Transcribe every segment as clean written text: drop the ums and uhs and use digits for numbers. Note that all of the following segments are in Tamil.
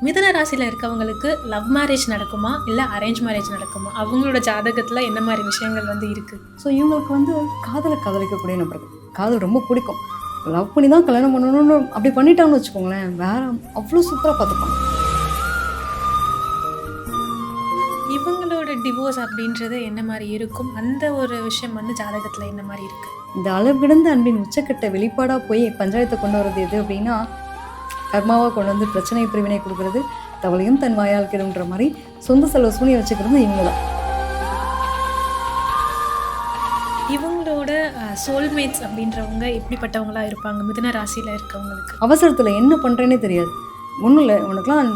மிதுன ராசியில இருக்கவங்களுக்கு லவ் மேரேஜ் நடக்குமா? இல்ல அரேஞ்ச் மேரேஜ் நடக்குமா? அவங்களோட ஜாதகத்துல என்ன மாரி விஷயங்கள் இருக்கு? ஸோ இவங்களுக்கு காதலிக்கக்கூடிய நபர்கள். காதல் ரொம்ப பிடிக்கும். லவ் பண்ணி தான் கல்யாணம் பண்ணணும்னு அப்படி பண்ணிட்டாங்கன்னு வச்சுக்கோங்களேன், வேற அவ்வளோ சூப்பரா பார்த்துப்பாங்க. இவங்களோட டிவோர்ஸ் அப்படின்றது என்ன மாரி இருக்கும்? அந்த ஒரு விஷயம் ஜாதகத்துல என்ன மாரி இருக்கு? இந்த அளவிடந்த அன்பின் உச்சக்கட்ட வெளிப்பாடா போய் பஞ்சாயத்தை கொண்டு வர்றது எது அப்படின்னா, கர்மாவா கொண்டு வந்து பிரச்சனை பிரிவினை கொடுக்கறது, தவளையும் தன் வாயால் கிடுன்ற மாதிரி சொந்த செலவு சூனியம் வச்சுக்கிறது இவங்க தான். இவங்களோட சோல்மேட்ஸ் அப்படின்றவங்க எப்படிப்பட்டவங்களா இருப்பாங்க மிதுன ராசியில இருக்கவங்களுக்கு? அவசரத்தில் என்ன பண்ணுறேன்னே தெரியாது. ஒன்றும் இல்லை, உனக்குலாம்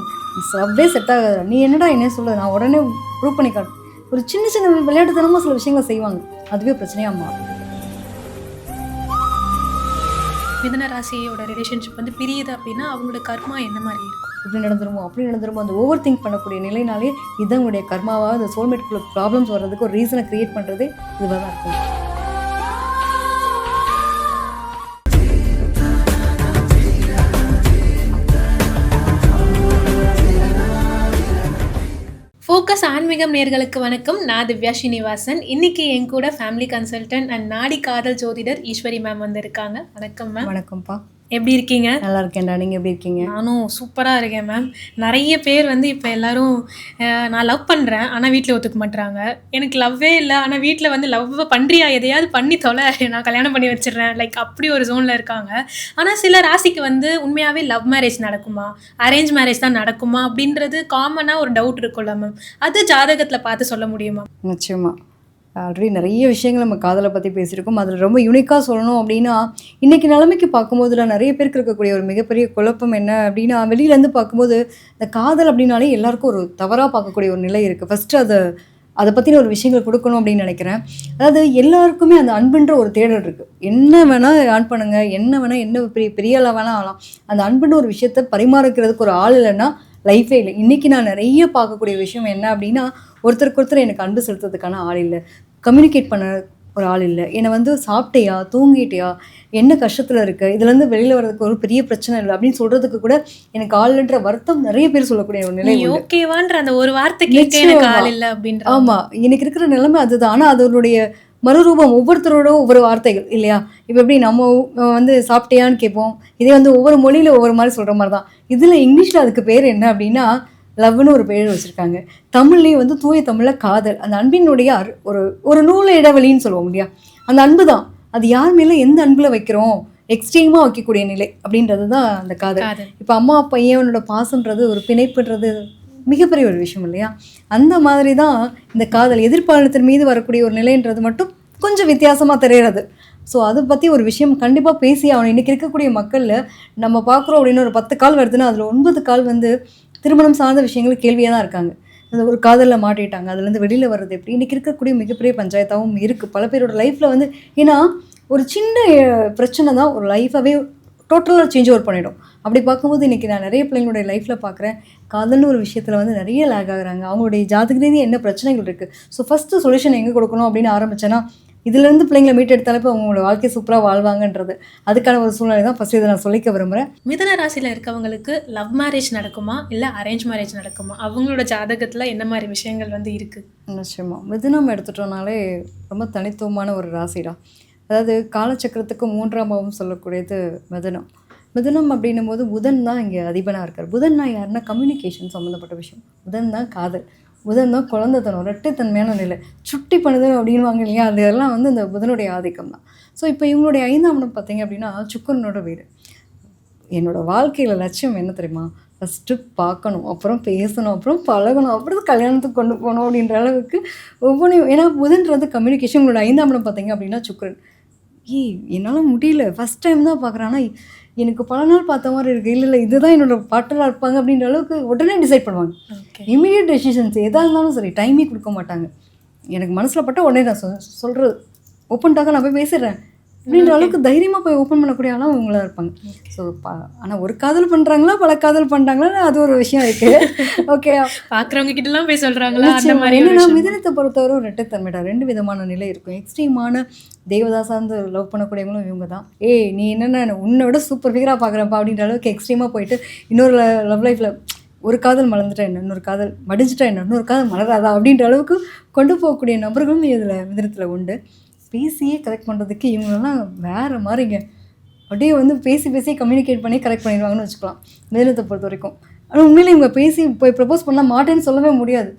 சவ்வே செட் ஆகாது, நீ என்னடா என்ன சொல்ல, நான் உடனே ப்ரூவ் பண்ணி காட்டு. ஒரு சின்ன சின்ன விளையாட்டுத்தனமாக சில விஷயங்களை செய்வாங்க, அதுவே பிரச்சனையாக மாறும். மிதுன ராசியோட ரிலேஷன்ஷிப் பிரியுது அப்படின்னா அவங்களோட கர்மா என்ன மாதிரி இருக்கும்? இப்படி நடந்துருமோ அப்படி நடந்துருமோ அந்த ஓவர் திங்க் பண்ணக்கூடிய நிலைனாலே இதுதான் உங்களுடைய கர்மாவாக அந்த சோல்மேட்குள்ள ப்ராப்ளம்ஸ் வர்றதுக்கு ஒரு ரீசனை கிரியேட் பண்ணுறதே இதுவாக தான் இருக்கும். ஃபோக்கஸ் ஆன்மீகம் நேர்களுக்கு வணக்கம். நான் திவ்யா ஸ்ரீனிவாசன். இன்னைக்கு என் கூட ஃபேமிலி கன்சல்டன்ட் அண்ட் நாடி காதல் ஜோதிடர் ஈஸ்வரி மேம் வந்திருக்காங்க. வணக்கம் மேம். வணக்கம்ப்பா. எப்படி இருக்கீங்க? நல்லா இருக்கேன்டா, நீங்கள் எப்படி இருக்கீங்க? நானும் சூப்பராக இருக்கேன் மேம். நிறைய பேர் இப்போ எல்லாரும் நான் லவ் பண்ணுறேன் ஆனால் வீட்டில் ஒத்துக்க மாட்டுறாங்க, எனக்கு லவ்வே இல்லை ஆனால் வீட்டில் லவ் பண்ணுறியா, எதையாவது பண்ணி தொலை, நான் கல்யாணம் பண்ணி வச்சிடுறேன், லைக் அப்படி ஒரு ஜோனில் இருக்காங்க. ஆனால் சில ராசிக்கு உண்மையாகவே லவ் மேரேஜ் நடக்குமா, அரேஞ்ச் மேரேஜ் தான் நடக்குமா அப்படின்றது காமனாக ஒரு டவுட் இருக்குல்ல மேம், அது ஜாதகத்தில் பார்த்து சொல்ல முடியுமா? நிச்சயமா. ஆல்ரெடி நிறைய விஷயங்கள் நம்ம காதலை பற்றி பேசியிருக்கோம். அதில் ரொம்ப யூனிக்காக சொல்லணும் அப்படின்னா, இன்றைக்கி நிலைமைக்கு பார்க்கும்போதுல நிறைய பேருக்கு இருக்கக்கூடிய ஒரு மிகப்பெரிய குழப்பம் என்ன அப்படின்னா, வெளியிலேருந்து பார்க்கும்போது இந்த காதல் அப்படின்னாலே எல்லாருக்கும் ஒரு தவறாக பார்க்கக்கூடிய ஒரு நிலை இருக்குது. ஃபஸ்ட்டு அதை பற்றின ஒரு விஷயங்கள் கொடுக்கணும் அப்படின்னு நினைக்கிறேன். அதாவது எல்லாருக்குமே அந்த அன்புன்ற ஒரு தேடல் இருக்குது. என்ன வேணால் ஆன் பண்ணுங்கள், என்ன வேணால், என்ன பெரிய ஆளாக வேணால் ஆகலாம், அந்த அன்புன்ற ஒரு விஷயத்தை பரிமாறிக்கிறதுக்கு ஒரு ஆள் இல்லைன்னா லைஃபே இல்லை. இன்றைக்கி நான் நிறைய பார்க்கக்கூடிய விஷயம் என்ன அப்படின்னா, ஒருத்தருக்கு எனக்கு அன்பு செலுத்துறதுக்கான ஆள் இல்லை, கம்யூனிகேட் பண்ண ஒரு ஆள் இல்லை, என்னை சாப்பிட்டியா, தூங்கிட்டியா, என்ன கஷ்டத்தில் இருக்க, இதுலேருந்து வெளியில் வர்றதுக்கு ஒரு பெரிய பிரச்சனை இல்லை அப்படின்னு சொல்கிறதுக்கு கூட எனக்கு ஆளுன்ற வருத்தம் நிறைய பேர் சொல்லக்கூடிய ஒரு நிலை. ஓகேவான்ற அந்த ஒரு வார்த்தை கேட்க எனக்கு ஆள் இல்லை அப்படின்ற. ஆமாம், எனக்கு இருக்கிற நிலைமை அதுதான். ஆனால் அதனுடைய மறுரூபம் ஒவ்வொருத்தரோட ஒவ்வொரு வார்த்தைகள் இல்லையா? இப்போ எப்படி நம்ம சாப்பிட்டியான்னு கேட்போம், இதே ஒவ்வொரு மொழியில் ஒவ்வொரு மாதிரி சொல்கிற மாதிரி தான். இதில் இங்கிலீஷில் அதுக்கு பேர் என்ன அப்படின்னா லவ்னு ஒரு பேர் வச்சுருக்காங்க. தமிழ்லேயும் தூய தமிழில் காதல். அந்த அன்பினுடைய ஒரு நூல இடைவெளின்னு சொல்லுவோம் இல்லையா, அந்த அன்பு தான். அது யார் மேலே எந்த அன்பில் வைக்கிறோம், எக்ஸ்ட்ரீமாக வைக்கக்கூடிய நிலை அப்படின்றது தான் அந்த காதல். இப்போ அம்மா பையனோட பாசன்றது, ஒரு பிணைப்புன்றது மிகப்பெரிய ஒரு விஷயம் இல்லையா? அந்த மாதிரி தான் இந்த காதல் எதிர்பாலனத்தின் மீது வரக்கூடிய ஒரு நிலைன்றது மட்டும் கொஞ்சம் வித்தியாசமாக தெரிகிறது. ஸோ அதை பற்றி ஒரு விஷயம் கண்டிப்பாக பேசி ஆகணும். இன்றைக்கி இருக்கக்கூடிய மக்களில் நம்ம பார்க்குறோம் அப்படின்னு ஒரு 10 கால் வருதுன்னா அதில் 9 கால் திருமணம் சார்ந்த விஷயங்கள் கேள்வியாக தான் இருக்காங்க. அந்த ஒரு காதலில் மாட்டிட்டாங்க, அதுலேருந்து வெளியில் வர்றது எப்படி, இன்றைக்கி இருக்கக்கூடிய மிகப்பெரிய பஞ்சாயத்தாகவும் இருக்குது பல பேரோட லைஃப்பில். ஏன்னா ஒரு சின்ன பிரச்சனை தான் ஒரு லைஃபாகவே டோட்டலாக சேஞ்ச் ஓவர் பண்ணிடும். அப்படி பார்க்கும்போது இன்றைக்கி நான் நிறைய பிள்ளைங்களுடைய லைஃப்பில் பார்க்குறேன், காதல்னு ஒரு விஷயத்தில் நிறைய லேக் ஆகுறாங்க. அவங்களுடைய ஜாதக ரீதியாக என்ன பிரச்சனைகள் இருக்குது, ஸோ ஃபஸ்ட்டு சொல்யூஷன் எங்கே கொடுக்கணும் அப்படின்னு ஆரம்பித்தேன்னா, இதுலேருந்து பிள்ளைங்களை மீட் எடுத்தாலே இப்போ அவங்களோட வாழ்க்கை சூப்பராக வாழ்வாங்கன்றது அதுக்கான ஒரு சூழ்நிலை தான் ஃபஸ்ட்டு இதை நான் சொல்லிக்க விரும்புகிறேன். மிதுன ராசியில் இருக்கவங்களுக்கு லவ் மேரேஜ் நடக்குமா இல்லை அரேஞ்ச் மேரேஜ் நடக்குமா? அவங்களோட ஜாதகத்தில் என்ன மாதிரி விஷயங்கள் இருக்குது? நிச்சயமாக மிதுனம் எடுத்துட்டோம்னாலே ரொம்ப தனித்துவமான ஒரு ராசிடா. அதாவது காலச்சக்கரத்துக்கு 3ஆம் பாவம் சொல்லக்கூடியது மிதுனம். மிதுனம் அப்படின்னும் போது புதன் தான் இங்கே அதிபனாக இருக்கார். புதன்னா யாருன்னா கம்யூனிகேஷன் சம்மந்தப்பட்ட விஷயம். புதன் தான் காதல், புதன் தான் குழந்தைத்தனம், ரெட்டைத்தன்மையான நிலை, சுட்டி பண்ணுதல் அப்படின்வாங்க இல்லையா, அதெல்லாம் இந்த புதனுடைய ஆதிக்கம் தான். ஸோ இப்போ இவங்களுடைய 5ஆம் இடம் பார்த்தீங்க அப்படின்னா சுக்கிரனோட வீடு. என்னோடய வாழ்க்கையில் லட்சியம் என்ன தெரியுமா, ஃபஸ்ட்டு பார்க்கணும், அப்புறம் பேசணும், அப்புறம் பழகணும், அப்புறம் கல்யாணத்துக்கு கொண்டு போகணும் அப்படின்ற அளவுக்கு ஒவ்வொன்றையும். ஏன்னா புதன்றது கம்யூனிகேஷன். உங்களோட 5ஆம் இடம் பார்த்தீங்க அப்படின்னா சுக்கிரன். என்னால் முடியல, ஃபஸ்ட் டைம் தான் பார்க்குறேன், ஆனால் எனக்கு பல நாள் பார்த்த மாதிரி இருக்குது, இல்லை இதுதான் என்னோட பார்ட்னராக இருப்பாங்க அப்படின்ற அளவுக்கு உடனே டிசைட் பண்ணுவாங்க. இமீடியட் டெசிஷன்ஸ் எதாக இருந்தாலும் சரி, டைமே கொடுக்க மாட்டாங்க. எனக்கு மனசில் பட்ட உடனே நான் சொல்கிறது ஓப்பன் டாக்காக நான் போய் பேசிடுறேன் அப்படின்ற அளவுக்கு தைரியமாக போய் ஓப்பன் பண்ணக்கூடிய ஆளாக அவங்களாக இருப்பாங்க. ஸோ ஆனால் ஒரு காதல் பண்ணுறாங்களா பல காதல் பண்ணுறாங்களா அது ஒரு விஷயம் இருக்குது. ஓகே, பார்க்குறவங்க கிட்டலாம் போய் சொல்கிறாங்களா அந்த மாதிரி. ஏன்னா மிதுனத்தை பொறுத்தவரை ரெட்டைத்தன்மைடா 2 விதமான நிலை இருக்கும். எக்ஸ்ட்ரீமான தேவதாசா லவ் பண்ணக்கூடியவங்களும் இவங்க தான். நீ என்னென்ன உன்னை விட சூப்பர் ஃபிகராக பார்க்குறப்பா அப்படின்ற அளவுக்கு எக்ஸ்ட்ரீமாக போயிட்டு இன்னொரு லவ் லைஃப்பில் ஒரு காதல் மலர்ந்துட்டா என்ன, இன்னொரு காதல் மடிஞ்சிட்டா என்ன, இன்னொரு காதல் மலராதா அப்படின்ற அளவுக்கு கொண்டு போகக்கூடிய நபர்களும் இதில் மிதனத்தில் உண்டு. பேசியே கரெக்ட் பண்ணுறதுக்கு இவங்களெல்லாம் வேறு மாதிரிங்க. அப்படியே வந்து பேசி பேசி கம்யூனிகேட் பண்ணி கரெக்ட் பண்ணிடுவாங்கன்னு வச்சுக்கலாம் மிதனத்தை பொறுத்த வரைக்கும். ஆனால் உண்மையிலே இவங்க பேசி போய் ப்ரப்போஸ் பண்ணால் மாட்டேன்னு சொல்லவே முடியாது.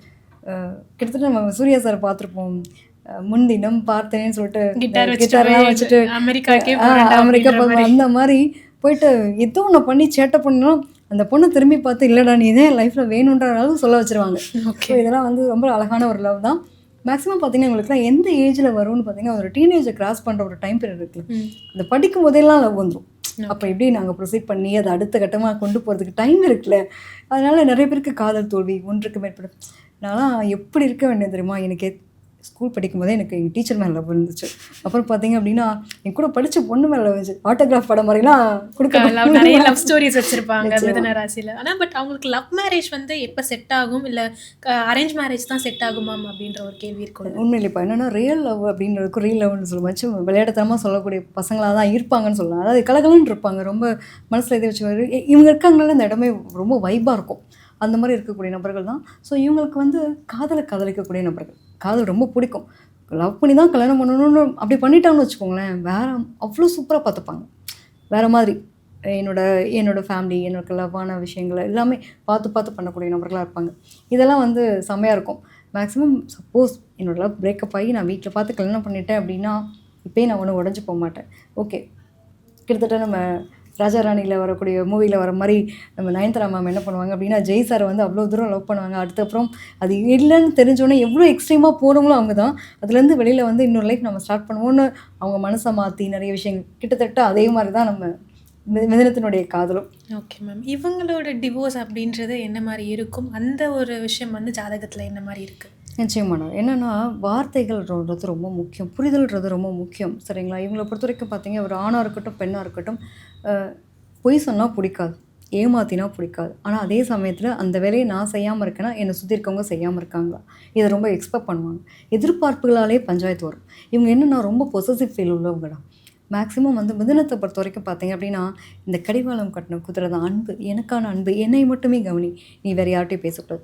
கிட்டத்தட்ட நம்ம சூர்யா சார் பார்த்துருப்போம். முன்தினம் பார்த்தேன்னு சொல்லிட்டு கிட்டார்லாம் வச்சுட்டு அமெரிக்கா போவோம். அந்த மாதிரி போயிட்டு ஏதோ ஒன்று பண்ணி சேட்டை பண்ணினா அந்த பொண்ணை திரும்பி பார்த்து இல்லைடா நீ தான் என் லைஃப்பில் வேணுன்ற அளவு சொல்ல வச்சுருவாங்க. ஸோ இதெல்லாம் வந்து ரொம்ப அழகான ஒரு லவ் தான். மேக்ஸிமம் பார்த்தீங்கன்னா உங்களுக்குலாம் எந்த ஏஜில் வரும்னு பார்த்தீங்கன்னா ஒரு டீனேஜை கிராஸ் பண்ணுற ஒரு டைம் பீரியட் இருக்குல்ல, அந்த படிக்கும் போதெல்லாம் லவ் வந்துடும். அப்போ எப்படி நாங்கள் ப்ரொசீட் பண்ணி அதை அடுத்த கட்டமாக கொண்டு போகிறதுக்கு டைம் இருக்குல்ல. அதனால் நிறைய பேருக்கு காதல் தோல்வி ஒன்றுக்கு மேற்பட. நான்லாம் எப்படி இருக்க வேண்டியது தெரியுமா, எனக்கு ஸ்கூல் படிக்கும் போதே எனக்கு எங்கள் டீச்சர் மேலே லவ் இருந்துச்சு. அப்புறம் பார்த்தீங்க அப்படின்னா என் கூட படித்த பொண்ணு மேலே லவ் இருந்துச்சு. ஆட்டோகிராஃப் படம் மாதிரிலாம் கொடுக்க நிறைய லவ் ஸ்டோரிஸ் வச்சுருப்பாங்க மிதுன ராசியில். ஆனால் பட் அவங்களுக்கு லவ் மேரேஜ் வந்து எப்போ செட் ஆகும், இல்லை அரேஞ்ச் மேரேஜ் தான் செட் ஆகுமா அப்படின்ற ஒரு கேள்வி இருக்கும். உண்மையிலே இப்போ என்னென்னா ரியல் லவ் அப்படின்றதுக்கும் ரியல் லவ்னு சொல்லுவாச்சு விளையாட்டுத்தனமாக சொல்லக்கூடிய பசங்களாக தான் இருப்பாங்கன்னு சொல்லலாம். அதாவது கலகலன்னு இருப்பாங்க, ரொம்ப மனசில் இதை வச்சு இவங்க இருக்காங்கனால இந்த இடமே ரொம்ப வைப்பாக இருக்கும். அந்த மாதிரி இருக்கக்கூடிய நபர்கள் தான். ஸோ இவங்களுக்கு வந்து காதலிக்கக்கூடிய நபர்கள், காதல் ரொம்ப பிடிக்கும், லவ் பண்ணி தான் கல்யாணம் பண்ணணும்னு அப்படி பண்ணிட்டாங்கன்னு வச்சுக்கோங்களேன், வேறு அவ்வளோ சூப்பராக பார்த்துப்பாங்க. வேறு மாதிரி என்னோடய ஃபேமிலி, என்னோட லவ்வான விஷயங்கள் எல்லாமே பார்த்து பண்ணக்கூடிய நபர்களாக இருப்பாங்க. இதெல்லாம் வந்து செம்மையாக இருக்கும். மேக்ஸிமம் சப்போஸ் என்னோடய லவ் பிரேக்கப் ஆகி நான் வீட்டில் பார்த்து கல்யாணம் பண்ணிட்டேன் அப்படின்னா இப்போயே நான் ஒன்றும் உடஞ்சி போக மாட்டேன். ஓகே, கிட்டத்தட்ட நம்ம ராஜா ராணியில் வரக்கூடிய மூவியில் வர மாதிரி நம்ம நயன்தாரா மேம் என்ன பண்ணுவாங்க அப்படின்னா ஜெய் சாரை வந்து அவ்வளோ தூரம் லவ் பண்ணுவாங்க. அடுத்தப்புறம் அது இல்லைன்னு தெரிஞ்சோன்னே எவ்வளோ எக்ஸ்ட்ரீமாக போகிறவங்களும் அவங்க தான். அதுலேருந்து வெளியில் வந்து இன்னொரு லைஃப் நம்ம ஸ்டார்ட் பண்ணுவோன்னு அவங்க மனசை மாற்றி நிறைய விஷயங்கள் கிட்டத்தட்ட அதே மாதிரி தான் நம்ம மிதனத்தினுடைய காதலும். ஓகே மேம், இவங்களோட டிவோர்ஸ் அப்படின்றது என்ன மாதிரி இருக்கும், அந்த ஒரு விஷயம் வந்து ஜாதகத்தில் என்ன மாதிரி இருக்குது? நிச்சயமான என்னென்னா வார்த்தைகள்ன்றது ரொம்ப முக்கியம், புரிதல்ன்றது ரொம்ப முக்கியம். சரிங்களா? இவங்களை பொறுத்த வரைக்கும் பார்த்தீங்க, ஒரு ஆணாக இருக்கட்டும் பெண்ணாக இருக்கட்டும், பொய் சொன்னால் பிடிக்காது, ஏமாத்தினா பிடிக்காது. ஆனால் அதே சமயத்தில் அந்த வேலையை நான் செய்யாமல் இருக்கேன்னா என்னை சுற்றி இருக்கவங்க செய்யாமல் இருக்காங்களா, இதை ரொம்ப எக்ஸ்பெக்ட் பண்ணுவாங்க. எதிர்பார்ப்புகளாலே பஞ்சாயத்து வரும். இவங்க என்னென்னா ரொம்ப பொசசிவ் ஃபீல் உள்ளவங்கடா. மேக்ஸிமம் வந்து மிதனத்தை பொறுத்த வரைக்கும் பார்த்தீங்க அப்படின்னா இந்த கடிவாளம் கட்டின குதிரை தான் அன்பு, எனக்கான அன்பு, என்னை மட்டுமே கவனி, நீ வேறு யார்கிட்டையும் பேசக்கூடாது.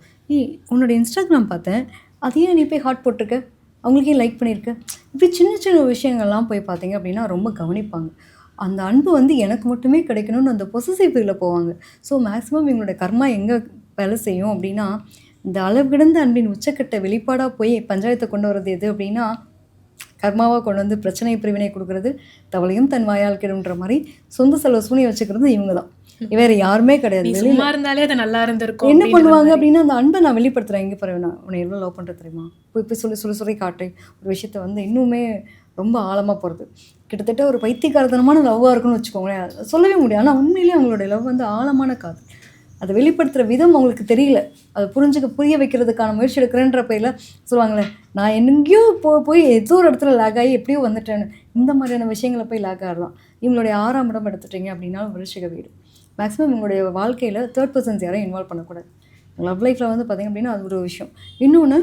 உன்னோட இன்ஸ்டாகிராம் பார்த்தேன், அதையே நீ போய் ஹார்ட் போட்டிருக்க, அவங்களுக்கே லைக் பண்ணியிருக்க, இப்படி சின்ன சின்ன விஷயங்கள்லாம் போய் பார்த்தீங்க அப்படின்னா ரொம்ப கவனிப்பாங்க. அந்த அன்பு வந்து எனக்கு மட்டுமே கிடைக்கணும்னு அந்த பொசசிவ் ஃபீல்டில் போவாங்க. ஸோ மேக்ஸிமம் இவங்களோட கர்மா எங்கே வேலை செய்யும் அப்படின்னா, இந்த அளவு கிடந்த அன்பின் உச்சக்கட்ட வெளிப்பாடாக போய் பஞ்சாயத்தை கொண்டு வரது எது அப்படின்னா கர்மாவாக கொண்டு வந்து பிரச்சனை பிரிவினை கொடுக்குறது, தவளையும் தன் வாயால் கெடுன்ற மாதிரி சொந்த செலவு சூனியை வச்சுக்கிறது இவங்க தான், வேறு யாருமே கிடையாது. சும்மா இருந்தாலே அது நல்லா இருந்திருக்கும். என்ன பண்ணுவாங்க அப்படின்னா அந்த அன்பை நான் வெளிப்படுத்துகிறேன், எங்கே பாரு நான் உன்னை எவ்வளோ லவ் பண்ணுறது தெரியுமா, போய் சொல்லி காட்டு ஒரு விஷயத்த வந்து இன்னுமே ரொம்ப ஆழமாக போகிறது. கிட்டத்தட்ட ஒரு பைத்தியக்காரத்தனமான லவ்வாக இருக்குன்னு வச்சுக்கோங்களேன், சொல்லவே முடியாது. ஆனால் உண்மையிலேயே அவங்களுடைய லவ் வந்து ஆழமான காதல். அதை வெளிப்படுத்துகிற விதம் அவங்களுக்கு தெரியல, அதை புரிய வைக்கிறதுக்கான முயற்சி எடுக்கிறேன்ற பேரில் சொல்லுவாங்களே, நான் எங்கேயோ போய் ஏதோ ஒரு இடத்துல லேக் ஆகி எப்படியோ வந்துட்டேன்னு, இந்த மாதிரியான விஷயங்களை போய் லேக் ஆகலாம். இவங்களுடைய 6ஆம் இடம் எடுத்துட்டீங்க அப்படின்னா விருச்சிக வீடு. மேக்ஸிமம் இவங்களுடைய வாழ்க்கையில் தேர்ட் பர்சன்ஸ் யாரையும் இன்வால்வ் பண்ணக்கூடாது. லவ் லைஃப்பில் வந்து பார்த்திங்க அப்படின்னா அது ஒரு விஷயம். இன்னொன்று,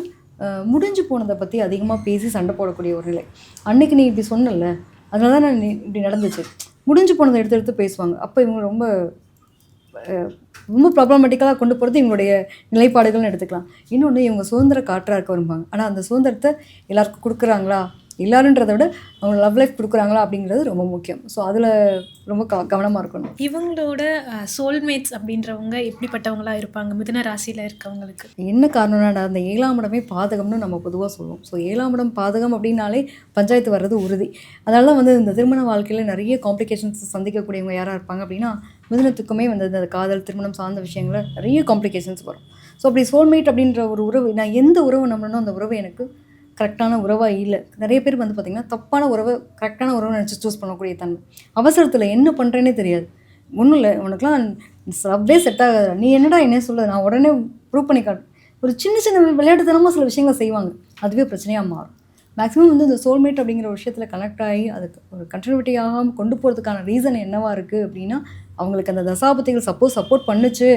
முடிஞ்சு போனதை பற்றி அதிகமாக பேசி சண்டை போடக்கூடிய ஒரு நிலை. அன்றைக்கி நீ இப்படி சொன்னல, அதனால தான் நான் இப்படி நடந்துச்சு, முடிஞ்சு போனதை எடுத்து பேசுவாங்க. அப்போ இவங்க ரொம்ப ப்ராப்ளமேட்டிக்கலாக கொண்டு போகிறது இவங்களுடைய நிலைப்பாடுகள்னு எடுத்துக்கலாம். இன்னொன்று, இவங்க சுதந்திர காற்றாக இருக்க விரும்பாங்க. ஆனால் அந்த சுதந்திரத்தை எல்லாருக்கும் கொடுக்குறாங்களா, எல்லாருன்றதை விட அவங்க லவ் லைஃப் கொடுக்குறாங்களா அப்படிங்கிறது ரொம்ப முக்கியம். ஸோ அதில் ரொம்ப கவனமாக இருக்கணும். இவங்களோட சோல்மேட்ஸ் அப்படின்றவங்க எப்படிப்பட்டவங்களாக இருப்பாங்க மிதுன ராசியில் இருக்கவங்களுக்கு? என்ன காரணம்னா அந்த 7ஆம் இடமே பாதகம்னு நம்ம பொதுவாக சொல்லுவோம். ஸோ 7ஆம் இடம் பாதகம் அப்படின்னாலே பஞ்சாயத்து வர்றது உறுதி. அதனால தான் வந்து இந்த திருமண வாழ்க்கையில் நிறைய காம்ப்ளிகேஷன்ஸ் சந்திக்கக்கூடியவங்க யாராக இருப்பாங்க அப்படின்னா மிதுனத்துக்குமே வந்து அந்த காதல் திருமணம் சார்ந்த விஷயங்களில் நிறைய காம்ப்ளிகேஷன்ஸ் வரும். ஸோ அப்படி சோல்மேட் அப்படின்ற ஒரு உறவு, நான் எந்த உறவு நம்பணும் அந்த உறவு எனக்கு கரெக்டான உறவாக இல்லை. நிறைய பேர் வந்து பார்த்திங்கன்னா தப்பான உறவை கரெக்டான உறவை நினச்சி சூஸ் பண்ணக்கூடிய தன்மை. அவசரத்தில் என்ன பண்ணுறேன்னே தெரியாது. ஒன்றும் இல்லை, உனக்குலாம் லவ்வே செட் ஆகாது, நீ என்னடா என்ன சொல்ல, நான் உடனே ப்ரூவ் பண்ணி காட்டு, ஒரு சின்ன சின்ன விளையாட்டுத்தனமாக சில விஷயங்களை செய்வாங்க. அதுவே பிரச்சனையாக மாறும். மேக்ஸிமம் வந்து இந்த சோல்மேட் அப்படிங்கிற விஷயத்தில் கனெக்ட் ஆகி அதுக்கு ஒரு கண்டினியூட்டியாக கொண்டு போகிறதுக்கான ரீசன் என்னவாக இருக்குது அப்படின்னா, அவங்களுக்கு அந்த தசாபதிகள் சப்போர்ட் பண்ணுச்சு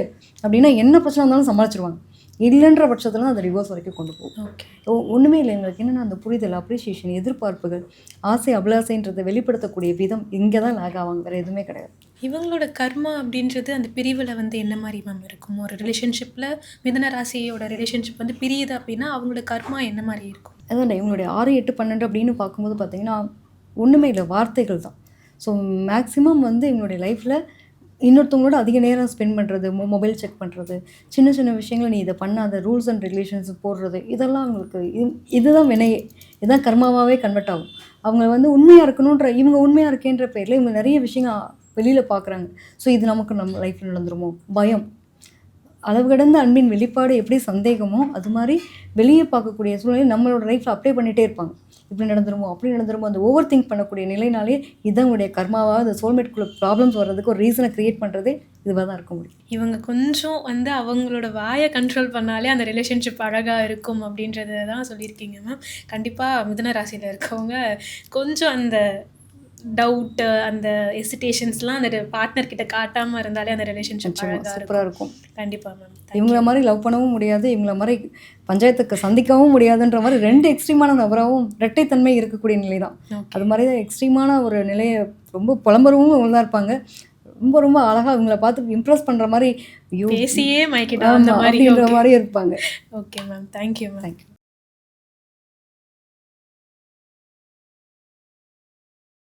அப்படின்னா என்ன பிரச்சனை இருந்தாலும் சமாளிச்சிருவாங்க. இல்லைன்ற பட்சத்தில் தான் அது டிவோர்ஸ் வரைக்கும் கொண்டு போகும். ஓகே. ஒன்றுமே இல்லை, எங்களுக்கு என்னென்னா அந்த புரிதல், அப்ரிஷியேஷன், எதிர்பார்ப்புகள், ஆசை அபிலாசைன்றதை வெளிப்படுத்தக்கூடிய விதம் இங்கே தான் லேக் ஆவாங்க, வேறு எதுவுமே கிடையாது. இவங்களோட கர்மா அப்படின்றது அந்த பிரிவில் வந்து என்ன மாதிரி மேம் இருக்கும்? ஒரு ரிலேஷன்ஷிப்பில் மிதுன ராசியோட ரிலேஷன்ஷிப் வந்து பிரியுது அப்படின்னா அவங்களோட கர்மா என்ன மாதிரி இருக்கும்? அதான் இவங்களுடைய 6, 8, 12 அப்படின்னு பார்க்கும்போது பார்த்தீங்கன்னா ஒன்றுமே இல்லை, வார்த்தைகள் தான். ஸோ மேக்ஸிமம் வந்து இவங்களுடைய லைஃப்பில் இன்னொருத்தவங்களோட அதிக நேரம் ஸ்பெண்ட் பண்ணுறது, மொபைல் செக் பண்ணுறது, சின்ன சின்ன விஷயங்களை நீ இதை பண்ணாத, ரூல்ஸ் அண்ட் ரெகுலேஷன்ஸ் போடுறது, இதெல்லாம் அவங்களுக்கு இதுதான் வினையே, இதுதான் கர்மாவாகவே கன்வெர்ட் ஆகும். அவங்க வந்து உண்மையாக இருக்கணுன்ற, இவங்க உண்மையாக இருக்கேன்ற பேரில் இவங்க நிறைய விஷயங்கள் வெளியில் பார்க்குறாங்க. ஸோ இது நமக்கு நம்ம லைஃப்பில் நடந்துருமோ பயம், அளவு கடந்த அன்பின் வெளிப்பாடு எப்படி சந்தேகமோ அது மாதிரி வெளியே பார்க்கக்கூடிய சூழ்நிலை நம்மளோட லைஃப்பில் அப்ளை பண்ணிகிட்டே இருப்பாங்க. இப்படி நடந்துருமோ அப்படி நடந்துருமோ அந்த ஓவர் திங்க் பண்ணக்கூடிய நிலைனாலே இதுதான் உங்களுடைய கர்மாவாக அந்த சோல்மேட்குள்ளே ப்ராப்ளம்ஸ் வர்றதுக்கு ஒரு ரீசனை க்ரியேட் பண்ணுறதே இதுவாக தான் இருக்க முடியும். இவங்க கொஞ்சம் வந்து அவங்களோட வாயை கண்ட்ரோல் பண்ணாலே அந்த ரிலேஷன்ஷிப் அழகாக இருக்கும் அப்படின்றத தான் சொல்லியிருக்கீங்க மேம். கண்டிப்பாக மிதுன ராசியில் இருக்கவங்க கொஞ்சம் அந்த டவுட்டு, அந்த எசிடேஷன்ஸ்லாம் அந்த பார்ட்னர் கிட்ட காட்டாமல் இருந்தாலே அந்த ரிலேஷன்ஷிப் அழகாக சூப்பராக இருக்கும். கண்டிப்பாக மேம். இவங்கள மாதிரி லவ் பண்ணவும் முடியாது, இவங்கள மாதிரி பஞ்சாயத்துக்கு சந்திக்கவும் முடியாதுன்ற மாதிரி 2 எக்ஸ்ட்ரீமான நபராகவும் இரட்டைத்தன்மை இருக்கக்கூடிய நிலை தான். அது மாதிரி தான் எக்ஸ்ட்ரீமான ஒரு நிலையை ரொம்ப புலம்பரவும் இவங்க தான் இருப்பாங்க. ரொம்ப ரொம்ப அழகாக இவங்கள பார்த்து இம்ப்ரெஸ் பண்ணுற மாதிரி பேசியே மைக்கிட்டா அந்த மாதிரி இருப்பாங்க. Okay ma'am. Thank you ma'am. Thank you.